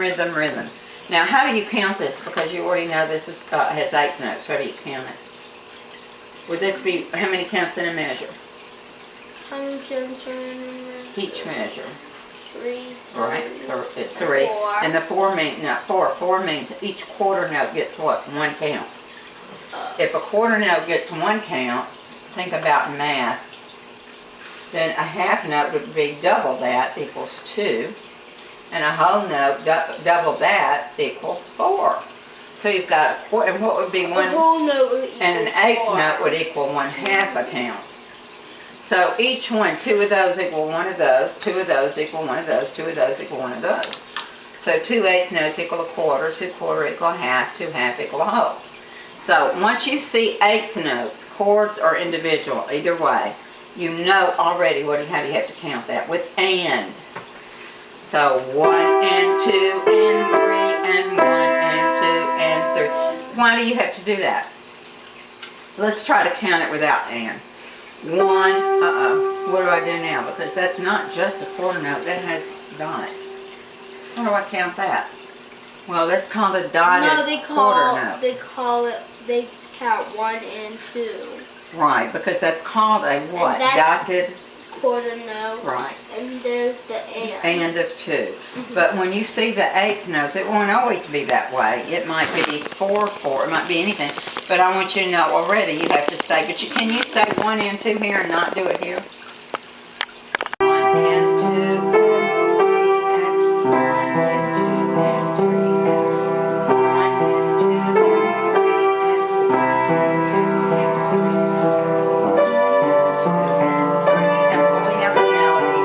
Rhythm, rhythm. Now, how do you count this? Because you already know this is, has 8 notes. How do you count it? Would this be, how many counts in a measure? Each measure. 3. Right, it's 3. 4. And the 4 means, not 4. 4 means each quarter note gets what? 1 count. If a quarter note gets 1 count, think about math, then a half note would be double that equals 2. And a whole note, double that equals 4. So you've got a quarter, and what would be one? A whole note would equal and an eighth 4. note would equal 1/2 a count. So each one, 2 of those equal 1 of those, 2 of those equal 1 of those, 2 of those equal 1 of those. So 2 eighth notes equal a quarter, 2 quarter equal a half, 2 half equal a whole. So once you see eighth notes, chords or individual, either way, you know already how do you have to count that? With and. So 1 and 2 and 3 and 1 and 2 and 3. Why do you have to do that? Let's try to count it without and. 1, what do I do now? Because that's not just a quarter note, that has dots. How do I count that? Well, that's called a dotted quarter note. They count 1 and 2. Right, because that's called a what? Dotted quarter note. Right. And there's the and. And of 2. But when you see the eighth notes, it won't always be that way. It might be 4, 4. It might be anything. But I want you to know already you have to say, but can you say 1 and 2 here and not do it here? 1 and 2 and 3 and 1 and 2 and 3 and 1 and 2 and 3 and 1 and 2 and 3 and pulling out the melody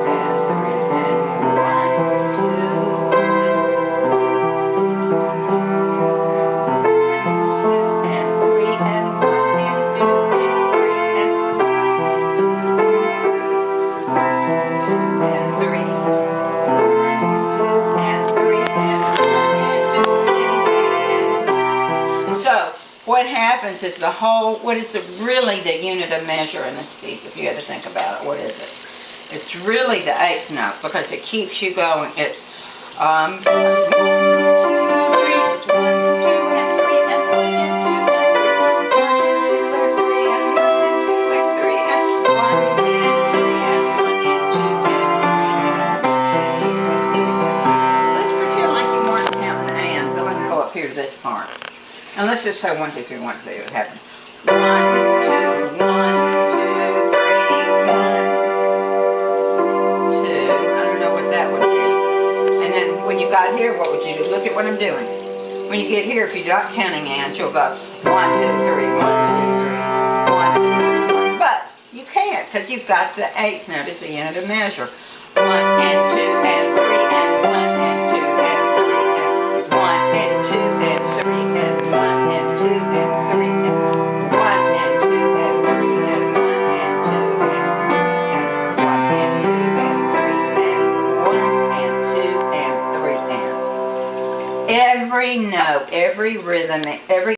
and 3 and 1, 2, 1, 2, so what happens is what is really the unit of measure in this piece, if you had to think about it? What is it? It's really the eighth note because it keeps you going. It's 1, 2, 3, it's 1, 2, and 3, and 1, and 2, and 3, 1, and 2, and 3, and 1, and 2, and 3, and 1, and 2, and 3, and 1, and 2, and 3. Let's pretend like you weren't counting the ands, so let's go up here to this part. And let's just say 1, 2, 3, 1, 2, 3, what happened? 1, 2, 1, 2, 3, 1, 2. I don't know what that would be. And then when you got here, what would you do? Look at what I'm doing. When you get here, if you're not counting ands, you'll go 1, 2, 3, 1, 2, 3, 1, 2, 3. But you can't because you've got the eighth note as the end of the measure. 1 and 2 and 3 and 1 and 2 and 3 and 1 and 2 and 3 and 1 and 2 and 3 and 1 and 2 and 3 and 1 and 2 and 3 and 1 and 2 and 3 and 1 and 2 and 3 and every note, every rhythm, every